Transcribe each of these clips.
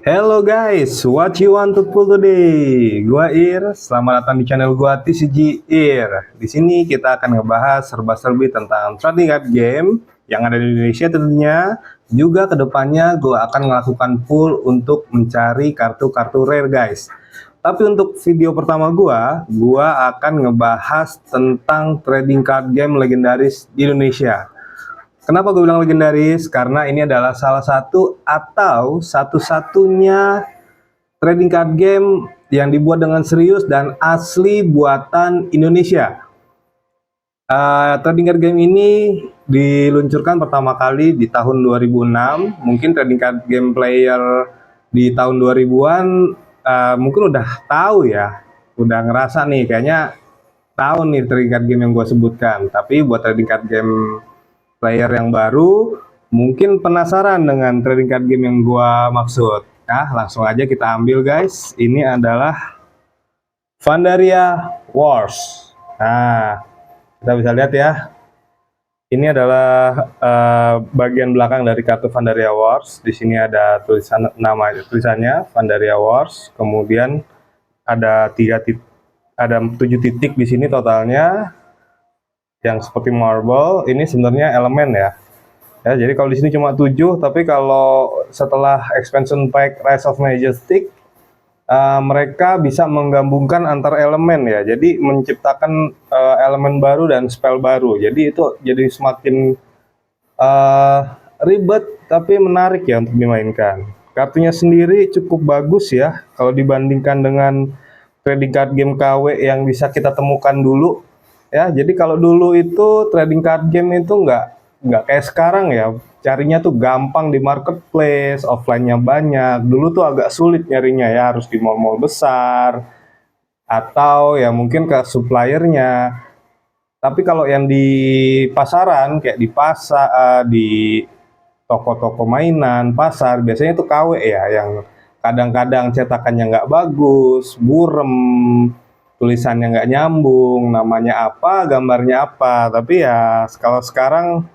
Hello guys, what you want to pull today? Gua Ir, selamat datang di channel gua TCG Ir. Di sini kita akan ngebahas serba-serbi tentang trading card game yang ada di Indonesia tentunya. Juga kedepannya gua akan melakukan pull untuk mencari kartu-kartu rare guys. Tapi untuk video pertama gua akan ngebahas tentang trading card game legendaris di Indonesia. Kenapa gue bilang legendaris? Karena ini adalah salah satu atau satu-satunya trading card game yang dibuat dengan serius dan asli buatan Indonesia. Trading card game ini diluncurkan pertama kali di tahun 2006. Mungkin trading card game player di tahun 2000-an mungkin udah tahu ya, udah ngerasa nih kayaknya tahu nih trading card game yang gue sebutkan. Tapi buat trading card game player yang baru mungkin penasaran dengan trading card game yang gua maksud. Nah, langsung aja kita ambil guys. Ini adalah Pandaria Wars. Nah, kita bisa lihat ya. Ini adalah bagian belakang dari kartu Pandaria Wars. Di sini ada tulisannya Pandaria Wars. Kemudian ada 7 titik di sini totalnya. Yang seperti marble ini sebenarnya elemen ya. Jadi kalau di sini cuma 7, tapi kalau setelah expansion pack Rise of Majestic mereka bisa menggabungkan antar elemen ya. Jadi menciptakan elemen baru dan spell baru. Jadi itu jadi semakin ribet tapi menarik ya untuk dimainkan. Kartunya sendiri cukup bagus ya kalau dibandingkan dengan trading card game KW yang bisa kita temukan dulu. Ya, jadi kalau dulu itu trading card game itu nggak kayak sekarang ya, carinya tuh gampang di marketplace, offline-nya banyak. Dulu tuh agak sulit nyarinya ya, harus di mall-mall besar atau ya mungkin ke suppliernya. Tapi kalau yang di pasaran kayak di pasar, di toko-toko mainan, pasar biasanya itu KW ya, yang kadang-kadang cetakannya nggak bagus, burem, tulisannya nggak nyambung, namanya apa, gambarnya apa. Tapi ya kalau sekarang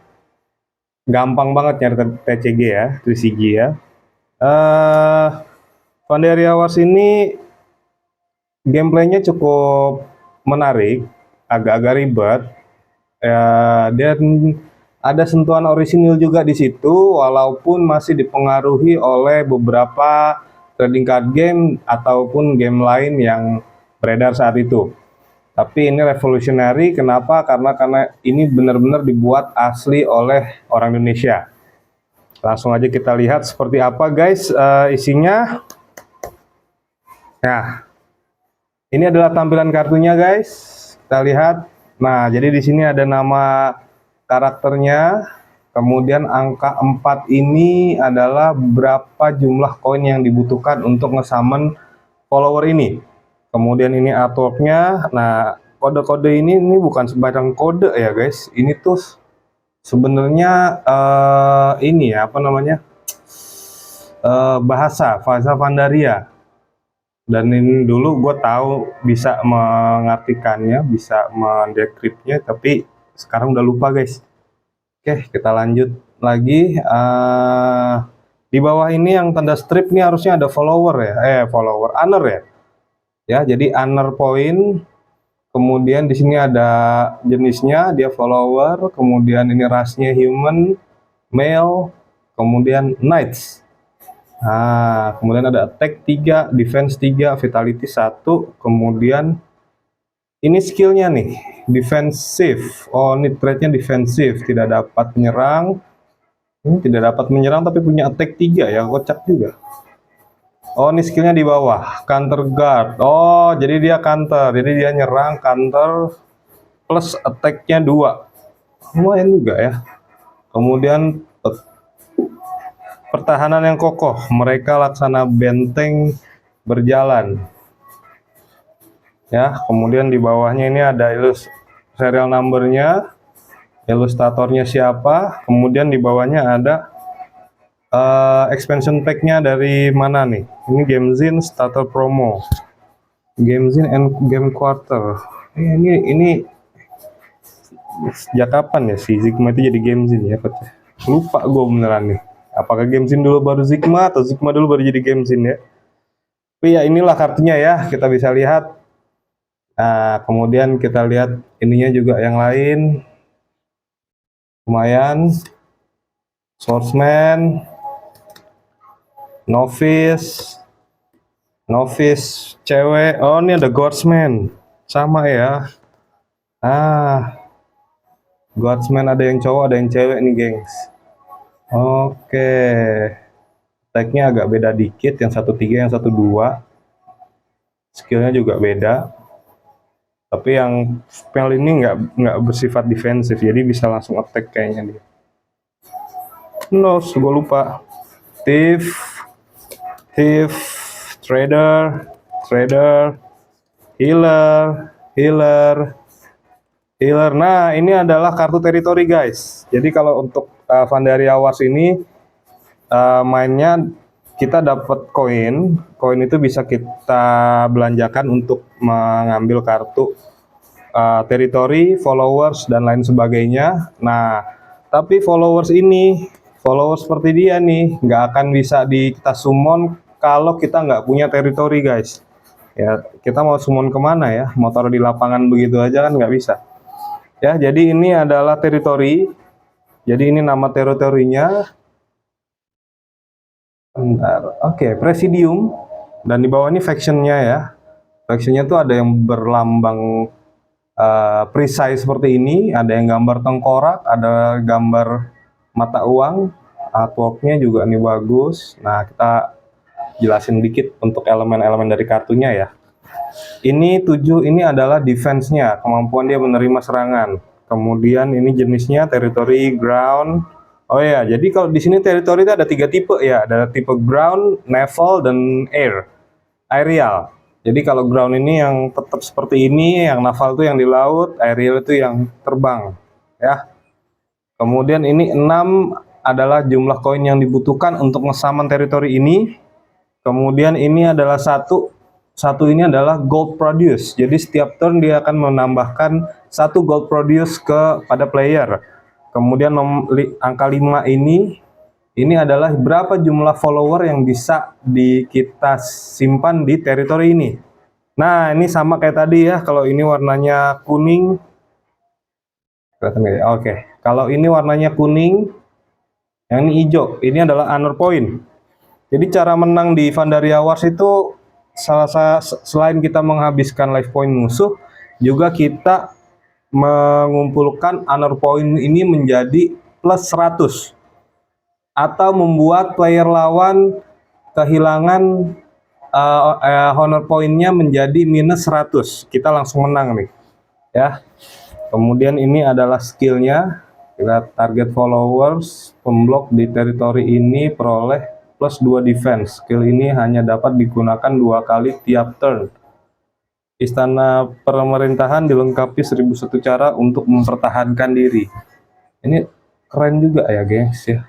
gampang banget nyari TCG ya, TCG ya. Pandaria Wars ini gameplaynya cukup menarik, agak-agak ribet. Dan ada sentuhan orisinil juga di situ, walaupun masih dipengaruhi oleh beberapa trading card game ataupun game lain yang beredar saat itu. Tapi ini revolutionary, kenapa? Karena ini benar-benar dibuat asli oleh orang Indonesia. Langsung aja kita lihat seperti apa guys isinya. Nah, ini adalah tampilan kartunya guys. Kita lihat. Nah, jadi di sini ada nama karakternya. Kemudian angka 4 ini adalah berapa jumlah koin yang dibutuhkan untuk nge-summon follower ini. Kemudian ini artworknya. Nah, kode-kode ini bukan sembarang kode ya guys. Ini tuh sebenarnya ini ya apa namanya bahasa Pandaria. Dan ini dulu gue tahu bisa mengartikannya, bisa mendekripnya, tapi sekarang udah lupa guys. Oke, kita lanjut lagi. Di bawah ini yang tanda strip nih harusnya ada follower ya, honor ya. Ya, jadi honor point. Kemudian di sini ada jenisnya, dia follower. Kemudian ini rasnya human, male. Kemudian knights. Nah, kemudian ada attack 3, defense 3, vitality 1. Kemudian ini skillnya nih, defensive. Oh, ini trait-nya defensive, tidak dapat menyerang. Ini tidak dapat menyerang tapi punya attack 3 ya, kocak juga. Oh, ini skillnya di bawah, counter guard. Oh, jadi dia counter, jadi dia nyerang, counter, plus attack-nya 2. Lumayan juga ya. Kemudian pertahanan yang kokoh, mereka laksana benteng berjalan. Ya, kemudian di bawahnya ini ada serial number-nya, ilustratornya siapa, kemudian di bawahnya ada expansion pack-nya dari mana nih? Ini Gamezine Starter Promo, Gamezine and Game Quarter. Ini sejak kapan ya si Sigma itu jadi Gamezine ya? Lupa gue beneran nih. Apakah Gamezin dulu baru Sigma atau Sigma dulu baru jadi Gamezin ya? Tapi ya inilah kartunya ya, kita bisa lihat. Nah, kemudian kita lihat ininya juga yang lain. Lumayan. Swordsman, Novice, Novice cewek. Oh, ini ada Guardsman. Sama ya. Ah, Guardsman ada yang cowok, ada yang cewek nih, gengs. Oke. Tag-nya agak beda dikit, yang 1-3, yang 1-2. Skillnya juga beda. Tapi yang spell ini nggak bersifat defensif, jadi bisa langsung attack kayaknya dia. No, gue lupa. Thief, Thief, Trader, Trader, Healer, Healer, Healer. Nah, ini adalah kartu teritori guys. Jadi kalau untuk Pandaria Wars ini mainnya kita dapat koin. Koin itu bisa kita belanjakan untuk mengambil kartu teritori, followers, dan lain sebagainya. Nah, tapi followers ini, followers seperti dia nih, nggak akan bisa kita summon kalau kita nggak punya teritori guys. Ya, kita mau summon kemana ya? Mau taruh di lapangan begitu aja kan nggak bisa. Ya, jadi ini adalah teritori. Jadi ini nama teritorinya. Bentar. Oke, Presidium. Dan di bawah ini factionnya ya. Factionnya tuh ada yang berlambang perisai seperti ini. Ada yang gambar tengkorak, ada gambar mata uang. Artworknya juga ini bagus. Nah, kita jelasin dikit untuk elemen-elemen dari kartunya ya. Ini 7, ini adalah defense-nya, kemampuan dia menerima serangan. Kemudian ini jenisnya territory, ground. Oh ya, jadi kalau di sini territory itu ada 3 tipe ya, ada tipe ground, naval, dan air, aerial. Jadi kalau ground ini yang tetap seperti ini, yang naval itu yang di laut, aerial itu yang terbang, ya. Kemudian ini 6 adalah jumlah koin yang dibutuhkan untuk ngesaman teritori ini. Kemudian ini adalah satu ini adalah gold produce. Jadi setiap turn dia akan menambahkan 1 gold produce kepada player. Kemudian angka 5 ini adalah berapa jumlah follower yang bisa kita simpan di teritori ini. Nah, ini sama kayak tadi ya. Kalau ini warnanya kuning. Oke. Kalau ini warnanya kuning, yang ini hijau. Ini adalah honor point. Jadi cara menang di Pandaria Wars itu selain kita menghabiskan life point musuh, juga kita mengumpulkan honor point ini menjadi plus 100 atau membuat player lawan kehilangan honor pointnya menjadi minus 100. Kita langsung menang nih ya. Kemudian ini adalah skillnya. Kita target followers pemblok di teritori ini peroleh plus 2 defense. Skill ini hanya dapat digunakan 2 kali tiap turn. Istana pemerintahan dilengkapi 1001 cara untuk mempertahankan diri. Ini keren juga ya guys ya.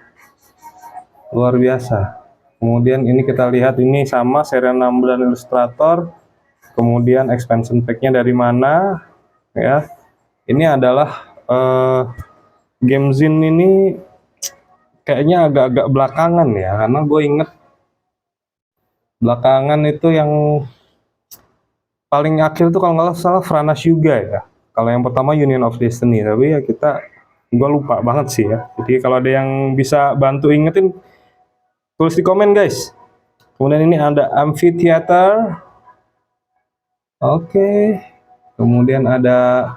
Luar biasa. Kemudian ini kita lihat ini sama serial number dan ilustrator. Kemudian expansion pack-nya dari mana ya. Ini adalah Gamezin ini kayaknya agak-agak belakangan ya, karena gue inget belakangan itu yang paling akhir tuh kalau nggak salah Franas Yuga ya. Kalau yang pertama Union of Destiny, tapi ya gue lupa banget sih ya. Jadi kalau ada yang bisa bantu ingetin, tulis di komen guys. Kemudian ini ada Amphitheater. Oke. Kemudian ada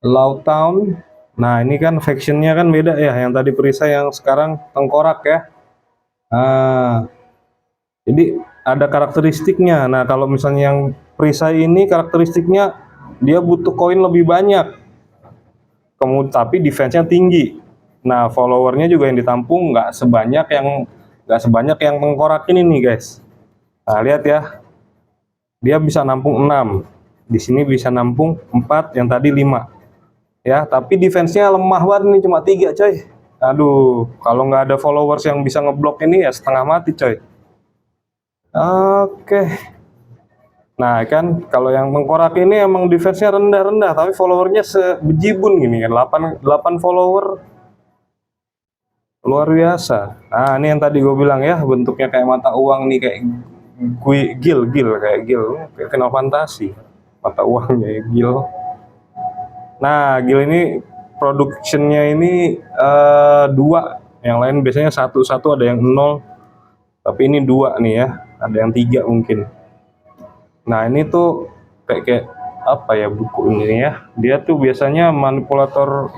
Loud Town. Nah, ini kan factionnya kan beda ya. Yang tadi perisai, yang sekarang tengkorak ya. Nah, jadi ada karakteristiknya. Nah, kalau misalnya yang perisai ini karakteristiknya dia butuh koin lebih banyak. Kemudian tapi defense-nya tinggi. Nah, followernya juga yang ditampung nggak sebanyak yang tengkorak ini nih guys. Nah, lihat ya. Dia bisa nampung 6. Di sini bisa nampung 4, yang tadi 5. Ya, tapi defense-nya lemah banget nih, cuma 3 coy. Aduh, kalau nggak ada followers yang bisa ngeblok ini ya setengah mati coy. Oke. Nah kan, kalau yang tengkorak ini emang defense-nya rendah-rendah, tapi followernya sebejibun gini kan, 8 follower. luar biasa. Nah, ini yang tadi gue bilang ya, bentuknya kayak mata uang nih, kayak kayak Final Fantasy. Mata uangnya ya, gil. Nah, gil ini productionnya ini dua. Yang lain biasanya satu ada yang nol. Tapi ini dua nih ya, ada yang tiga mungkin. Nah, ini tuh kayak apa ya buku ini ya? Dia tuh biasanya manipulator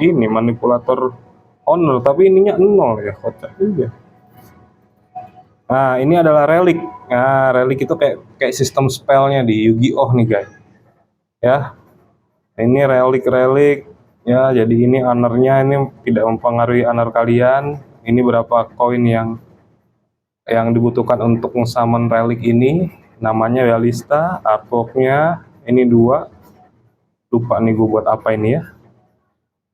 honor, tapi ininya nol ya, kocak juga. Nah, ini adalah relik. Nah, relik itu kayak sistem spellnya di Yu-Gi-Oh nih guys. Ya, ini relik-relik. Ya, jadi ini honornya ini tidak mempengaruhi honor kalian. Ini berapa koin yang dibutuhkan untuk nge-summon relik ini. Namanya realista, artworknya ini dua. Lupa nih gue buat apa ini ya.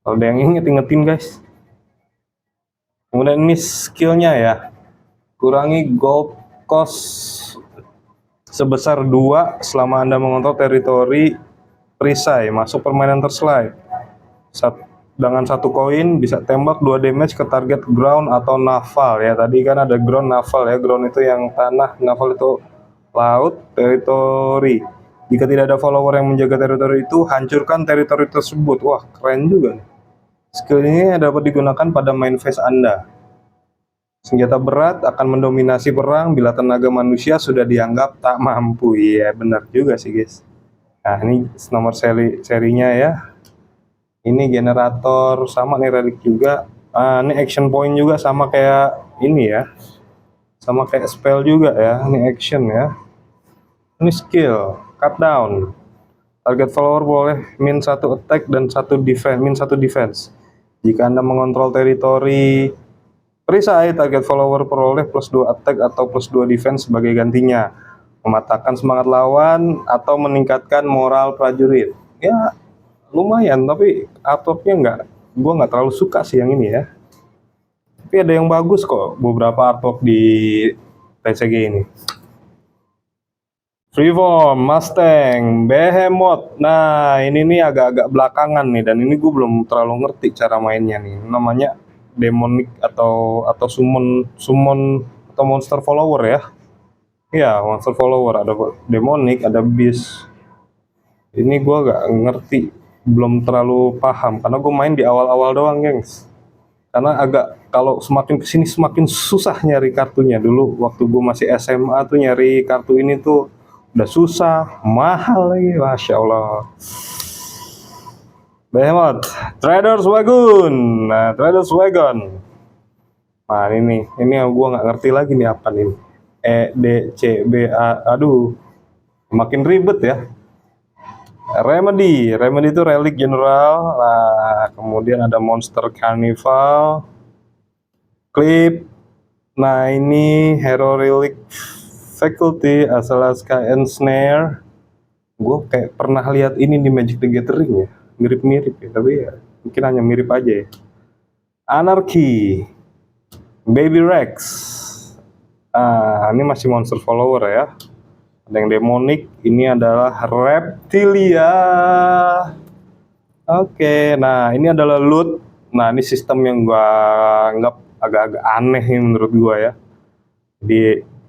Kalau ada yang ingetin guys. Kemudian ini skillnya ya. Kurangi gold cost sebesar 2 selama Anda mengontrol teritori perisai masuk permainan terslide. Dengan satu koin bisa tembak 2 damage ke target ground atau naval ya. Tadi kan ada ground, naval ya. Ground itu yang tanah, naval itu laut, teritori. Jika tidak ada follower yang menjaga teritori itu, hancurkan teritori tersebut. Wah, keren juga nih. Skill ini dapat digunakan pada main phase Anda. Senjata berat akan mendominasi perang bila tenaga manusia sudah dianggap tak mampu. Iya, benar juga sih guys. Nah, ini nomor serinya ya. Ini generator sama nih relik juga. Ini action point juga sama kayak ini ya. Sama kayak spell juga ya. Ini action ya. Ini skill, cut down. Target follower boleh min 1 attack dan 1 defense, min 1 defense. Jika Anda mengontrol teritori perisai, target follower peroleh plus 2 attack atau plus 2 defense sebagai gantinya. Mematahkan semangat lawan atau meningkatkan moral prajurit. Ya, lumayan, tapi artworknya gue nggak terlalu suka sih yang ini ya. Tapi ada yang bagus kok, beberapa artwork di TCG ini. Freeform, Mustang, Behemoth. Nah, ini nih agak-agak belakangan nih, dan ini gue belum terlalu ngerti cara mainnya nih. Namanya demonic atau summon atau monster follower ya. Iya, monster follower, ada demonic, ada beast. Ini gue gak ngerti, belum terlalu paham karena gue main di awal-awal doang, gengs. Karena kalau semakin kesini semakin susah nyari kartunya. Dulu waktu gue masih SMA tuh nyari kartu ini tuh udah susah, mahal lagi, masya Allah. Behemoth, Traders Wagon. Nah, Traders Wagon. Nah, ini gue nggak ngerti lagi nih apa nih. EDCBA, aduh, makin ribet ya. Remedy itu relik general. Nah, kemudian ada Monster Carnival, Clip. Nah, ini Hero Relic Faculty, Asalaska and Snare. Gue kayak pernah lihat ini di Magic the Gathering ya, mirip-mirip ya, tapi ya mungkin hanya mirip aja ya. Anarchy, Baby Rex. Ini masih monster follower ya. Ada yang demonic, ini adalah Reptilia. Oke, nah ini adalah loot. Nah, ini sistem yang gue anggap agak-agak aneh nih menurut gue ya. Jadi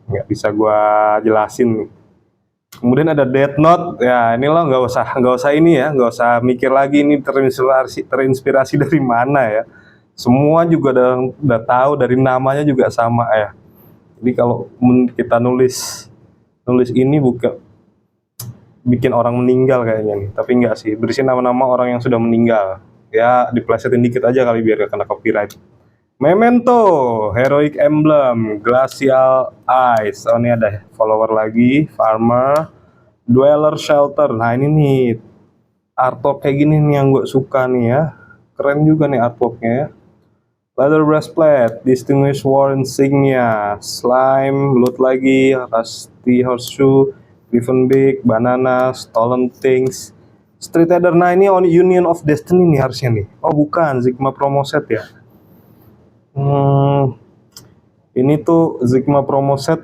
nggak bisa gue jelasin. Kemudian ada Death Note. Ya, ini lo nggak usah ini ya, nggak usah mikir lagi ini terinspirasi dari mana ya. Semua juga udah tahu, dari namanya juga sama ya. Jadi kalau kita nulis ini bukan bikin orang meninggal kayaknya nih, tapi enggak sih, berisi nama-nama orang yang sudah meninggal. Ya, diplesetin dikit aja kali biar gak kena copyright. Memento, Heroic Emblem, Glacial Ice. Oh, ini ada follower lagi, Farmer, Dweller Shelter. Nah, ini nih artwork kayak gini nih yang gue suka nih ya. Keren juga nih artworknya ya. Leather Breastplate, Distinguished War Insignia, Slime, loot lagi, Rusty Horseshoe, Griffin Big, Banana, Stolen Things, Street Eater. Nah, ini Union of Destiny nih harusnya nih. Oh, bukan, Sigma Promo Set ya. Ini tuh Sigma Promo Set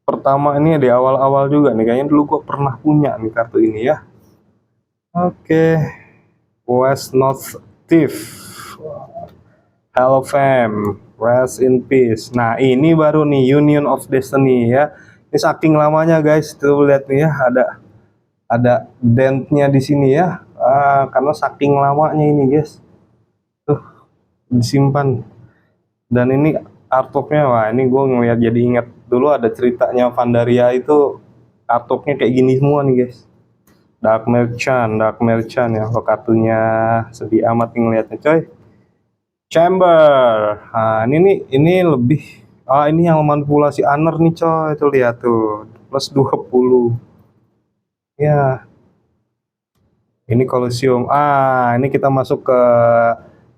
pertama ini di awal-awal juga nih. Kayaknya dulu gue pernah punya nih kartu ini ya. Oke. West North Thief. Halo fam, rest in peace. Nah ini baru nih Union of Destiny ya. Ini saking lamanya guys, tuh lihat nih ya, ada dentnya di sini ya. Karena saking lamanya ini guys, tuh disimpan. Dan ini artworknya, wah ini gue ngeliat jadi ingat dulu ada ceritanya Pandaria itu artworknya kayak gini semua nih guys. Dark Merchant ya, kok kartunya sedih amat ngeliatnya coy. Chamber. Nah, ini lebih ini yang manipulasi honor nih coy. Itu lihat tuh. Plus 20. Ya, ini Colosseum. Ini kita masuk ke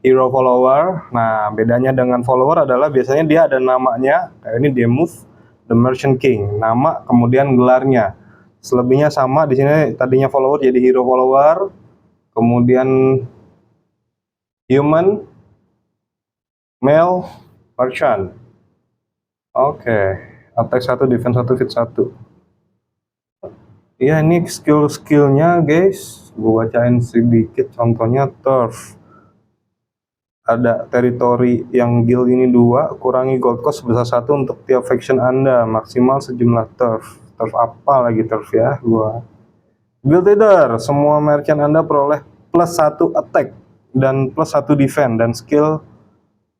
hero follower. Nah, bedanya dengan follower adalah biasanya dia ada namanya. Kayak ini Demuth, The Merchant King. Nama kemudian gelarnya. Selebihnya sama di sini, tadinya follower jadi hero follower. Kemudian human, male, merchant. Oke, attack 1, defense 1, fit 1. Iya, ini skill-skillnya guys, gue bacain sedikit. Contohnya turf, ada teritori yang guild ini 2, kurangi gold cost sebesar 1 untuk tiap faction Anda, maksimal sejumlah turf. Turf apa lagi turf ya, gua. Guild leader, semua merchant Anda peroleh plus 1 attack dan plus 1 defense, dan skill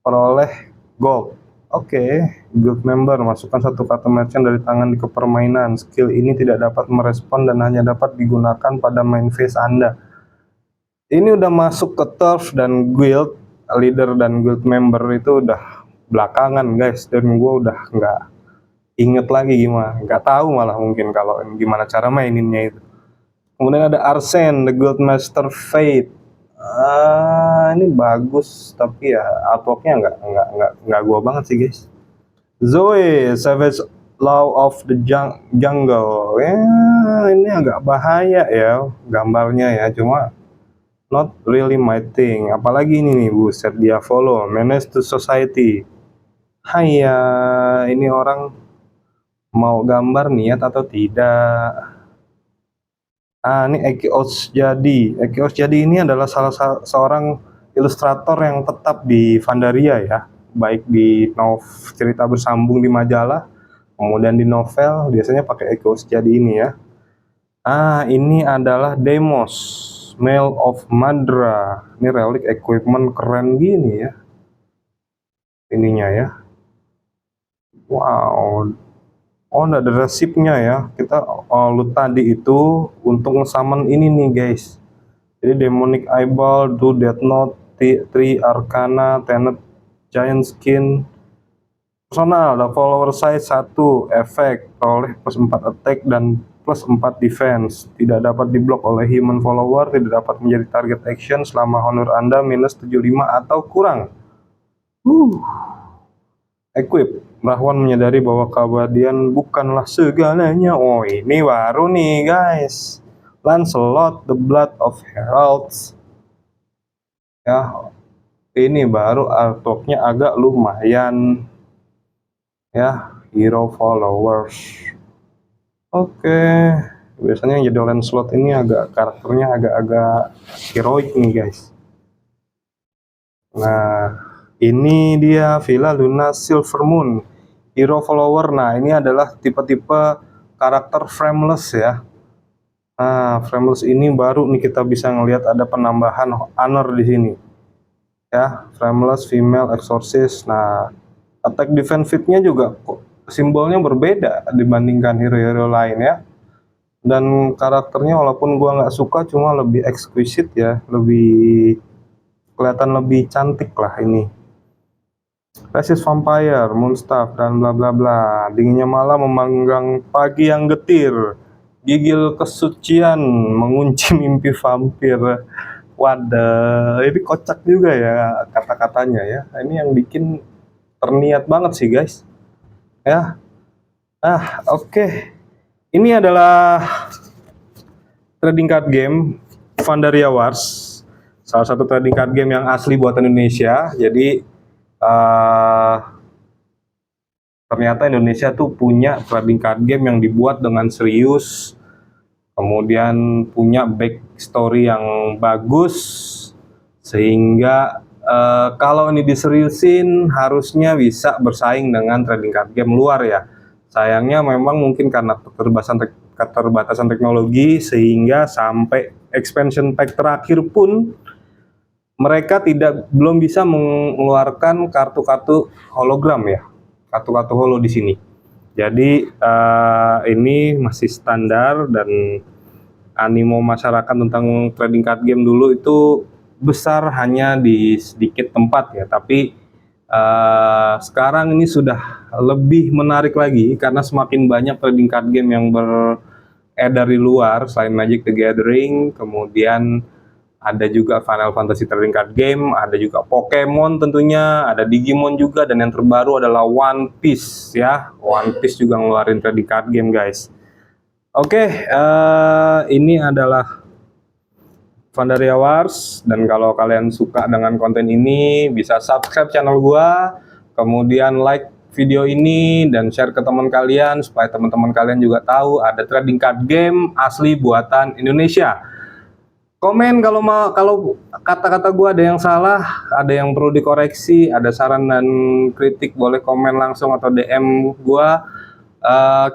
peroleh gold. Oke, guild member, masukkan 1 kartu merchant dari tangan ke permainan. Skill ini tidak dapat merespon dan hanya dapat digunakan pada main phase Anda. Ini udah masuk ke turf dan guild leader dan guild member itu udah belakangan guys, dan gue udah nggak inget lagi gimana, nggak tahu malah mungkin kalau gimana cara maininnya itu. Kemudian ada Arsene, the guild master Fate. Ini bagus tapi ya artworknya nggak gua banget sih guys. Zoe, Savage Law of the Jungle. Ya, ini agak bahaya ya gambarnya ya, cuma not really my thing. Apalagi ini nih, buset, dia follow Menace to Society. Haiya, ini orang mau gambar niat atau tidak? Ini Eki Osjadi. Eki Osjadi ini adalah salah seorang ilustrator yang tetap di Pandaria ya, baik di cerita bersambung di majalah, kemudian di novel, biasanya pakai Eki Osjadi ini ya. Ini adalah Demos, Male of Madra. Ini relic equipment keren gini ya, ininya ya. Wow. Oh, ada resipnya ya. Kita loot tadi itu untuk nge-summon ini nih guys. Jadi Demonic Eyeball, Do Death Note, 3 Arcana, Tenet, Giant Skin. Personal, ada follower size 1, efek, peroleh plus 4 attack dan plus 4 defense. Tidak dapat diblok oleh human follower, tidak dapat menjadi target action selama honor Anda minus 75 atau kurang. Equip, Rahwan menyadari bahwa keabadian bukanlah segalanya. Oh, ini baru nih guys, Lancelot, the Blood of Heralds. Ya, ini baru artworknya agak lumayan ya, hero followers. Oke, biasanya yang jadi Lancelot ini karakternya agak-agak heroik nih guys. Nah, ini dia Villa Luna Silver Moon, hero follower. Nah, ini adalah tipe-tipe karakter frameless ya. Frameless ini baru nih kita bisa ngelihat ada penambahan honor di sini. Ya, frameless female exorcist. Nah, attack defense fitnya juga simbolnya berbeda dibandingkan hero-hero lain ya. Dan karakternya walaupun gua nggak suka, cuma lebih exquisite ya, lebih kelihatan lebih cantik lah ini. Resist Vampire, Moonstaff, dan bla bla bla. Dinginnya malam memanggang pagi yang getir. Gigil kesucian mengunci mimpi vampir. Waduh, ini kocak juga ya kata-katanya ya. Ini yang bikin terniat banget sih guys. Ya. Oke. Ini adalah trading card game Pandaria Wars. Salah satu trading card game yang asli buatan Indonesia. Jadi ternyata Indonesia tuh punya trading card game yang dibuat dengan serius, kemudian punya backstory yang bagus, sehingga kalau ini diseriusin harusnya bisa bersaing dengan trading card game luar ya. Sayangnya memang mungkin karena keterbatasan teknologi sehingga sampai expansion pack terakhir pun mereka belum bisa mengeluarkan kartu-kartu hologram ya, kartu-kartu holo di sini. Jadi ini masih standar, dan animo masyarakat tentang trading card game dulu itu besar hanya di sedikit tempat ya, tapi sekarang ini sudah lebih menarik lagi karena semakin banyak trading card game yang beredar di luar selain Magic the Gathering. Kemudian ada juga Final Fantasy trading card game, ada juga Pokemon tentunya, ada Digimon juga, dan yang terbaru adalah One Piece ya. One Piece juga ngeluarin trading card game guys. Oke, ini adalah Vandaria Wars, dan kalau kalian suka dengan konten ini bisa subscribe channel gua, kemudian like video ini dan share ke teman kalian supaya teman-teman kalian juga tahu ada trading card game asli buatan Indonesia. Komen kalau kata-kata gua ada yang salah, ada yang perlu dikoreksi, ada saran dan kritik, boleh komen langsung atau DM gua.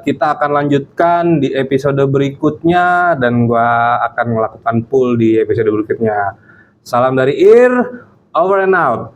Kita akan lanjutkan di episode berikutnya, dan gua akan melakukan poll di episode berikutnya. Salam dari Ir, over and out.